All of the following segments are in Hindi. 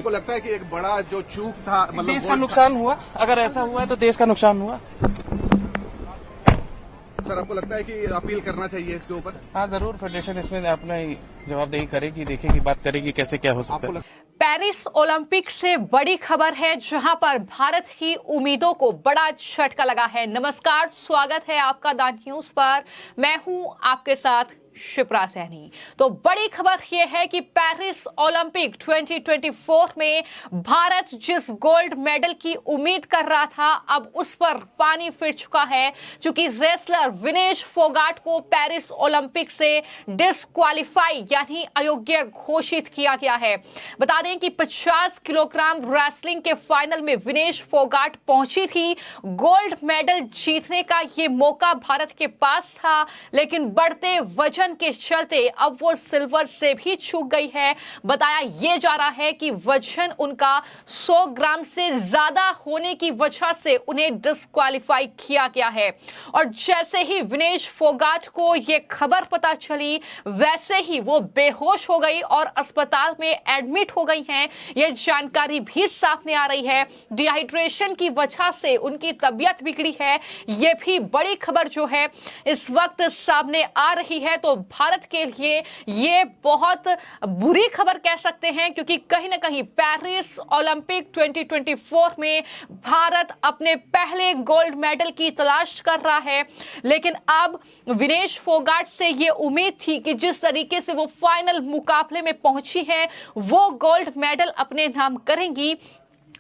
को लगता है कि एक बड़ा जो चूक था, मतलब देश का नुकसान हुआ। अगर ऐसा हुआ है तो देश का नुकसान हुआ। सर, आपको लगता है कि अपील करना चाहिए इसके ऊपर? हाँ, जरूर फेडरेशन इसमें अपना जवाबदेही करेगी, देखेगी, बात करेगी कैसे क्या हो सकता है। पेरिस ओलंपिक से बड़ी खबर है जहां पर भारत की उम्मीदों को बड़ा झटका लगा है। नमस्कार, स्वागत है आपका द न्यूज पर। मैं हूं आपके साथ शिप्रा सैनी। तो बड़ी खबर यह है कि पेरिस ओलंपिक 2024 में भारत जिस गोल्ड मेडल की उम्मीद कर रहा था, अब उस पर पानी फिर चुका है, क्योंकि रेसलर विनेश फोगाट को पेरिस ओलंपिक से डिस्क्वालीफाई यानी अयोग्य घोषित किया गया है। बता दें कि 50 किलोग्राम रेसलिंग के फाइनल में विनेश फोगाट पहुंची थी। गोल्ड मेडल जीतने का यह मौका भारत के पास था, लेकिन बढ़ते वजन के चलते अब वो सिल्वर से भी चूक गई है। बताया यह जा रहा है कि वजन उनका 100 ग्राम से ज्यादा होने की वजह से उन्हें डिस्क्वालीफाई किया गया है। और जैसे ही विनेश फोगाट को यह खबर पता चली, वैसे ही वो बेहोश हो गई और अस्पताल में एडमिट हो गई हैं। यह जानकारी भी सामने आ रही है। डिहाइड्रेशन की वजह से उनकी तबीयत बिगड़ी है, यह भी बड़ी खबर जो है इस वक्त सामने आ रही है। तो भारत के लिए यह बहुत बुरी खबर कह सकते हैं, क्योंकि कहीं ना कहीं पेरिस ओलंपिक 2024 में भारत अपने पहले गोल्ड मेडल की तलाश कर रहा है। लेकिन अब विनेश फोगाट से यह उम्मीद थी कि जिस तरीके से वो फाइनल मुकाबले में पहुंची है, वो गोल्ड मेडल अपने नाम करेंगी।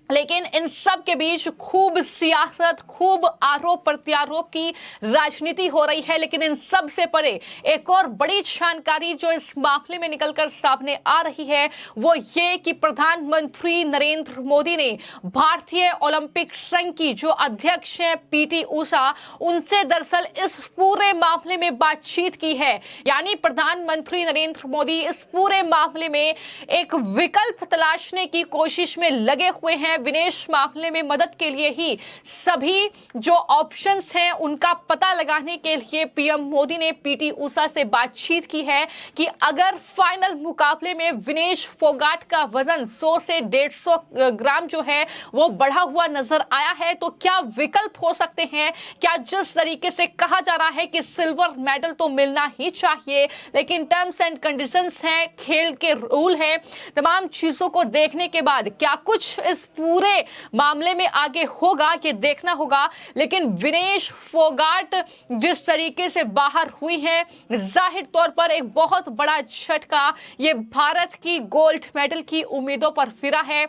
लेकिन इन सब के बीच खूब सियासत, खूब आरोप प्रत्यारोप की राजनीति हो रही है। लेकिन इन सब से परे एक और बड़ी जानकारी जो इस मामले में निकलकर सामने आ रही है, वो ये कि प्रधानमंत्री नरेंद्र मोदी ने भारतीय ओलंपिक संघ की जो अध्यक्ष है पीटी ऊषा, उनसे दरअसल इस पूरे मामले में बातचीत की है। यानी प्रधानमंत्री नरेंद्र मोदी इस पूरे मामले में एक विकल्प तलाशने की कोशिश में लगे हुए हैं। विनेश मामले में मदद के लिए ही सभी जो ऑप्शंस हैं उनका पता लगाने के लिए पीएम मोदी ने पीटी ऊषा से बातचीत की है कि अगर फाइनल मुकाबले में विनेश फोगाट का वजन 100 से 150 ग्राम जो है वो बढ़ा हुआ नजर आया है, तो क्या विकल्प हो सकते हैं। क्या जिस तरीके से कहा जा रहा है कि सिल्वर मेडल तो मिलना ही चाहिए, लेकिन टर्म्स एंड कंडीशंस हैं, खेल के रूल हैं, तमाम चीजों को देखने के बाद क्या कुछ इस पूरे मामले में आगे होगा, ये देखना होगा। लेकिन विनेश फोगाट जिस तरीके से बाहर हुई है, जाहिर तौर पर एक बहुत बड़ा झटका ये भारत की गोल्ड मेडल की उम्मीदों पर फिरा है।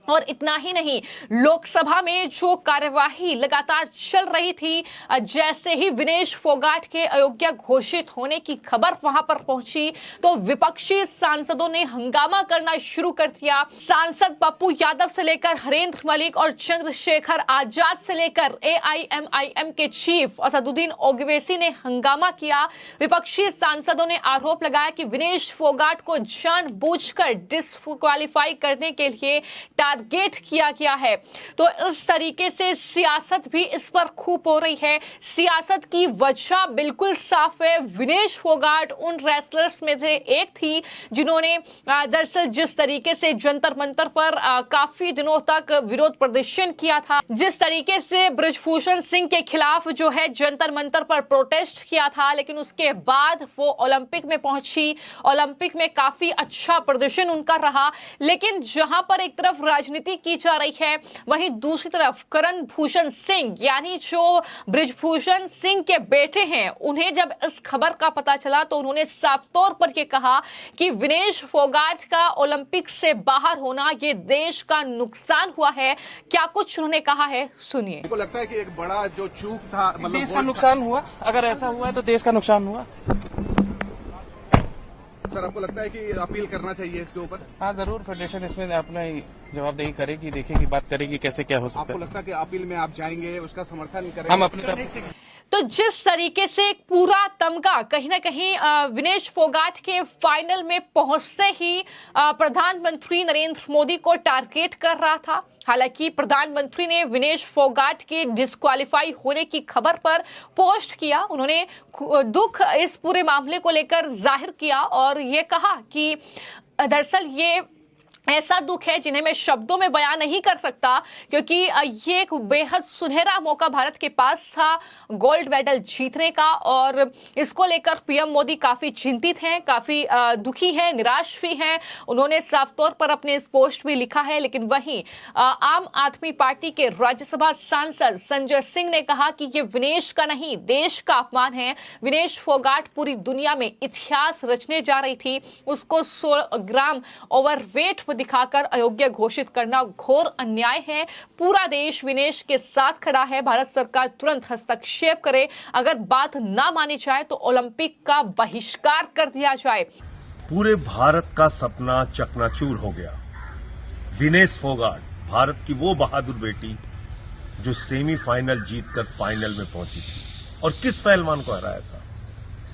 और इतना ही नहीं, लोकसभा में जो कार्यवाही लगातार चल रही थी, जैसे ही विनेश फोगाट के अयोग्य घोषित होने की खबर वहां पर पहुंची, तो विपक्षी सांसदों ने हंगामा करना शुरू कर दिया। सांसद पप्पू यादव से लेकर हरेंद्र मलिक और चंद्रशेखर आजाद से लेकर एआईएमआईएम के चीफ असदुद्दीन ओवैसी ने हंगामा किया। विपक्षी सांसदों ने आरोप लगाया कि विनेश फोगाट को जानबूझकर डिस्क्वालीफाई करने के लिए टारगेट किया गया है। तो इस तरीके से सियासत भी इस पर खूब हो रही है। सियासत की वजह बिल्कुल साफ है। विनेश फोगाट उन रेसलर्स में से एक थी जिन्होंने दरअसल जिस तरीके से जंतर मंतर पर काफी दिनों तक विरोध प्रदर्शन किया था, जिस तरीके से बृजभूषण सिंह के खिलाफ जो है जंतर मंतर पर प्रोटेस्ट किया था, लेकिन उसके बाद वो ओलंपिक में पहुंची। ओलंपिक में काफी अच्छा प्रदर्शन उनका रहा। लेकिन जहां पर एक तरफ राजनीति की जा रही है, वहीं दूसरी तरफ करण भूषण सिंह यानी जो बृजभूषण सिंह के बेटे हैं, उन्हें जब इस खबर का पता चला तो उन्होंने साफ तौर पर यह कहा कि विनेश फोगाट का ओलंपिक से बाहर होना ये देश का नुकसान हुआ है। क्या कुछ उन्होंने कहा है, सुनिए। को लगता है कि एक बड़ा जो चूक था, मतलब देश का नुकसान हुआ। अगर ऐसा हुआ है तो देश का नुकसान हुआ। सर, आपको लगता है कि अपील करना चाहिए इसके ऊपर? हाँ, जरूर फेडरेशन इसमें अपना जवाबदेही करेगी, देखेगी, बात करेगी कैसे क्या हो सकता आपको है। लगता है कि अपील में आप जाएंगे, उसका समर्थन करेंगे? हम अपनी तरफ तो जिस तरीके से एक पूरा तमगा कहीं ना कहीं विनेश फोगाट के फाइनल में पहुंचते ही प्रधानमंत्री नरेंद्र मोदी को टारगेट कर रहा था। हालांकि प्रधानमंत्री ने विनेश फोगाट के डिस्क्वालीफाई होने की खबर पर पोस्ट किया। उन्होंने दुख इस पूरे मामले को लेकर जाहिर किया और ये कहा कि दरअसल ये ऐसा दुख है जिन्हें मैं शब्दों में बयां नहीं कर सकता, क्योंकि ये एक बेहद सुनहरा मौका भारत के पास था गोल्ड मेडल जीतने का। और इसको लेकर पीएम मोदी काफी चिंतित हैं, काफी दुखी हैं, निराश भी हैं। उन्होंने साफ तौर पर अपने इस पोस्ट भी लिखा है। लेकिन वहीं आम आदमी पार्टी के राज्यसभा सांसद संजय सिंह ने कहा कि ये विनेश का नहीं, देश का अपमान है। विनेश फोगाट पूरी दुनिया में इतिहास रचने जा रही थी, उसको 100 ग्राम ओवरवेट दिखाकर अयोग्य घोषित करना घोर अन्याय है। पूरा देश विनेश के साथ खड़ा है। भारत सरकार तुरंत हस्तक्षेप करे। अगर बात ना मानी जाए तो ओलंपिक का बहिष्कार कर दिया जाए। पूरे भारत का सपना चकनाचूर हो गया। विनेश फोगाट, भारत की वो बहादुर बेटी जो सेमीफाइनल जीतकर फाइनल में पहुंची थी, और किस पहलवान को हराया था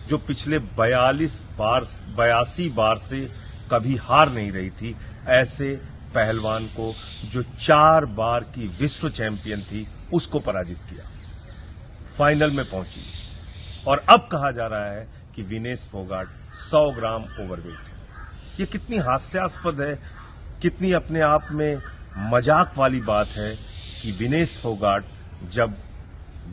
जो पिछले 82 बार से कभी हार नहीं रही थी। ऐसे पहलवान को जो 4 बार की विश्व चैंपियन थी, उसको पराजित किया, फाइनल में पहुंची। और अब कहा जा रहा है कि विनेश फोगाट 100 ग्राम ओवरवेट है। ये कितनी हास्यास्पद है, कितनी अपने आप में मजाक वाली बात है कि विनेश फोगाट जब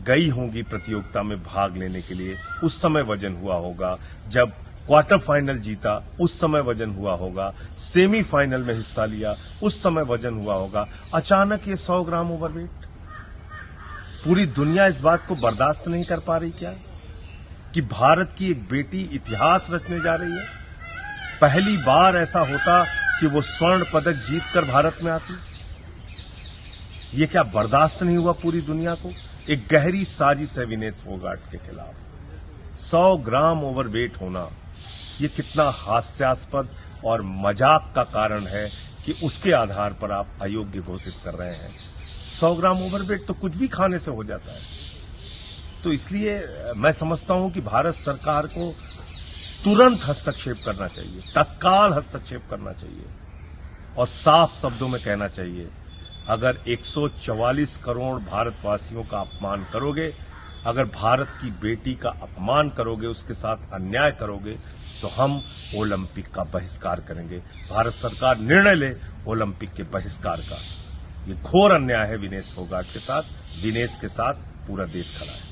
गई होंगी प्रतियोगिता में भाग लेने के लिए, उस समय वजन हुआ होगा। जब क्वार्टर फाइनल जीता, उस समय वजन हुआ होगा। सेमीफाइनल में हिस्सा लिया, उस समय वजन हुआ होगा। अचानक ये 100 ग्राम ओवरवेट। पूरी दुनिया इस बात को बर्दाश्त नहीं कर पा रही क्या कि भारत की एक बेटी इतिहास रचने जा रही है? पहली बार ऐसा होता कि वो स्वर्ण पदक जीतकर भारत में आती। ये क्या बर्दाश्त नहीं हुआ पूरी दुनिया को? एक गहरी साजिश है विनेश फोगाट के खिलाफ। 100 ग्राम ओवरवेट होना ये कितना हास्यास्पद और मजाक का कारण है कि उसके आधार पर आप अयोग्य घोषित कर रहे हैं। 100 ग्राम ओवरवेट तो कुछ भी खाने से हो जाता है। तो इसलिए मैं समझता हूं कि भारत सरकार को तुरंत हस्तक्षेप करना चाहिए, तत्काल हस्तक्षेप करना चाहिए और साफ शब्दों में कहना चाहिए, अगर 144 करोड़ भारतवासियों का अपमान करोगे, अगर भारत की बेटी का अपमान करोगे, उसके साथ अन्याय करोगे, तो हम ओलंपिक का बहिष्कार करेंगे। भारत सरकार निर्णय ले ओलंपिक के बहिष्कार का। ये घोर अन्याय है विनेश फोगाट के साथ। विनेश के साथ पूरा देश खड़ा है।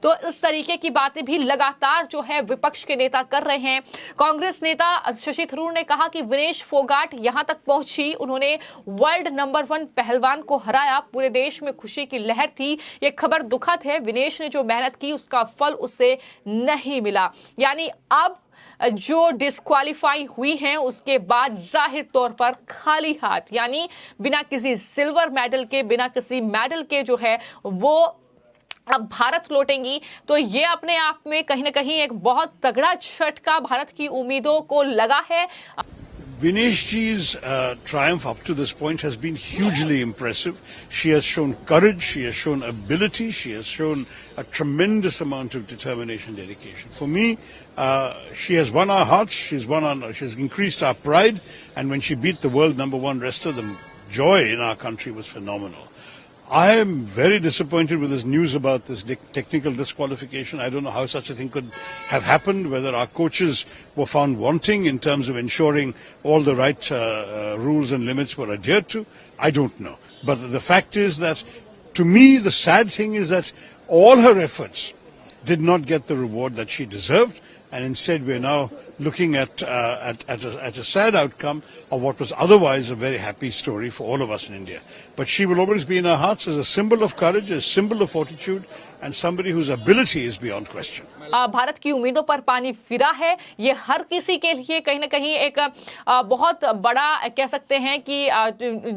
तो इस तरीके की बातें भी लगातार जो है विपक्ष के नेता कर रहे हैं। कांग्रेस नेता शशि थरूर ने कहा कि विनेश फोगाट यहां तक पहुंची, उन्होंने वर्ल्ड नंबर 1 पहलवान को हराया, पूरे देश में खुशी की लहर थी। ये खबर दुखद है। विनेश ने जो मेहनत की उसका फल उसे नहीं मिला। यानी अब जो डिस्क्वालीफाई हुई हैं उसके बाद जाहिर तौर पर खाली हाथ, यानी बिना किसी सिल्वर मेडल के, बिना किसी मेडल के जो है वो अब भारत लौटेंगी। तो ये अपने आप में कहीं ना कहीं एक बहुत तगड़ा झटका भारत की उम्मीदों को लगा है। Vinesh ji's triumph up to this point has been hugely impressive. She has shown courage, she has shown ability, she has shown a tremendous amount of determination, dedication. For me, she has won our hearts, she's increased our pride, and when she beat the world number 1 wrestler, the joy in our country was phenomenal. I am very disappointed with this news about this technical disqualification. I don't know how such a thing could have happened, whether our coaches were found wanting in terms of ensuring all the right rules and limits were adhered to. I don't know. But the fact is that, to me, the sad thing is that all her efforts did not get the reward that she deserved, and instead we're now looking at a sad outcome of what was otherwise a very happy story for all of us in India. But she will always be in our hearts as a symbol of courage, a symbol of fortitude, and somebody whose ability is beyond question. Bharat की उम्मीदों पर पानी फिरा है। ये हर किसी के लिए कहीं ना कहीं एक बहुत बड़ा कह सकते हैं कि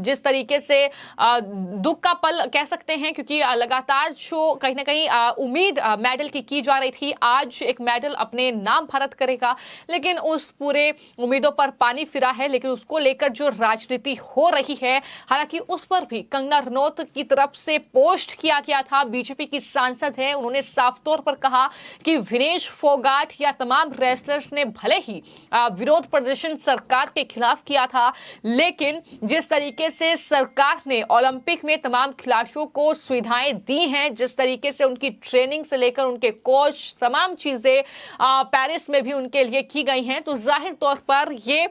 जिस तरीके से दुख का पल कह सकते हैं, क्योंकि लगातार जो कहीं ना कहीं उम्मीद मेडल की जा रही थी, आज एक मेडल अपने नाम भारत करेगा, लेकिन उस पूरे उम्मीदों पर पानी फिरा है। लेकिन उसको लेकर जो राजनीति हो रही है, हालांकि उस पर भी कंगना रनौत की तरफ से पोस्ट किया गया था। बीजेपी की सांसद है, उन्होंने साफ तौर पर कहा कि विनेश फोगाट या तमाम रेसलर्स ने भले ही विरोध प्रदर्शन सरकार के खिलाफ किया था, लेकिन जिस तरीके से सरकार ने ओलंपिक में तमाम खिलाड़ियों को सुविधाएं दी हैं, जिस तरीके से उनकी ट्रेनिंग से लेकर उनके कोच, तमाम चीजें पेरिस में भी उनके लिए की गई हैं, तो जाहिर तौर पर ये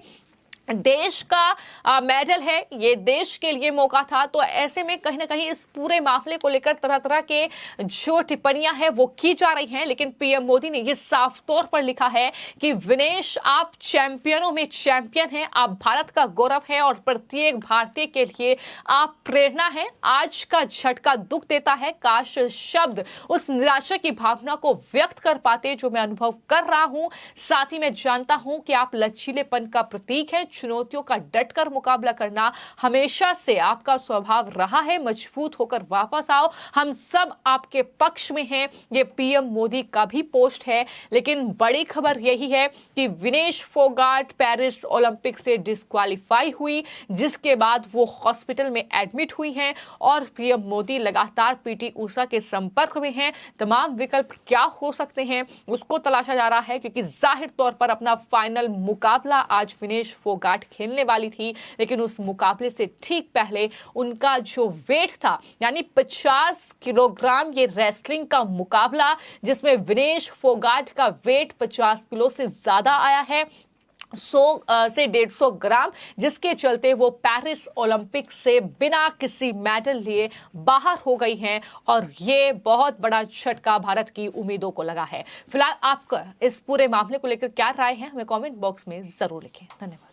देश का मेडल है, ये देश के लिए मौका था। तो ऐसे में कहीं ना कहीं इस पूरे मामले को लेकर तरह तरह के जो टिप्पणियां हैं वो की जा रही हैं, लेकिन पीएम मोदी ने ये साफ तौर पर लिखा है कि विनेश, आप चैंपियनों में चैंपियन हैं, आप भारत का गौरव हैं और प्रत्येक भारतीय के लिए आप प्रेरणा हैं। आज का झटका दुख देता है, काश शब्द उस निराशा की भावना को व्यक्त कर पाते जो मैं अनुभव कर रहा हूं। साथ ही मैं जानता हूं कि आप लचीलेपन का प्रतीक है, चुनौतियों का डटकर मुकाबला करना हमेशा से आपका स्वभाव रहा है। मजबूत होकर वापस आओ, हम सब आपके पक्ष में हैं। ये पीएम मोदी का भी पोस्ट है। लेकिन बड़ी खबर यही है कि विनेश फोगाट पेरिस ओलंपिक से डिस्क्वालीफाई हुई, जिसके बाद वो हॉस्पिटल में एडमिट हुई हैं और पीएम मोदी लगातार पीटी ऊषा के संपर्क में हैं। तमाम विकल्प क्या हो सकते हैं उसको तलाशा जा रहा है, क्योंकि जाहिर तौर पर अपना फाइनल मुकाबला आज विनेश फोगाट खेलने वाली थी। लेकिन उस मुकाबले से ठीक पहले उनका जो वेट था, यानी 50 किलोग्राम, ये रेसलिंग का मुकाबला जिसमें विनेश फोगाट का वेट 50 किलो से ज्यादा आया है, 100 से 150 ग्राम, जिसके चलते वो पेरिस ओलंपिक से बिना किसी मेडल लिए बाहर हो गई हैं। और ये बहुत बड़ा झटका भारत की उम्मीदों को लगा है। फिलहाल आपका इस पूरे मामले को लेकर क्या राय है, हमें कमेंट बॉक्स में जरूर लिखें। धन्यवाद।